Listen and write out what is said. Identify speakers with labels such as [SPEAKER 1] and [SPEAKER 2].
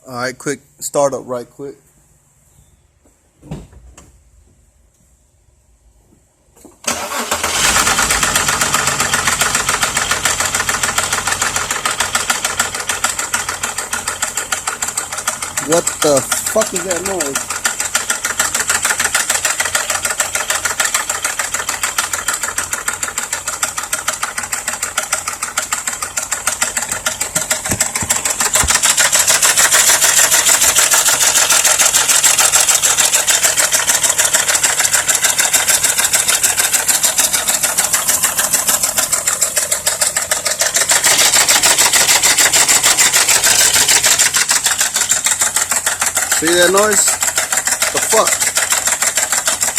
[SPEAKER 1] All right, quick startup, right quick. What the fuck is that noise? See that noise? The fuck?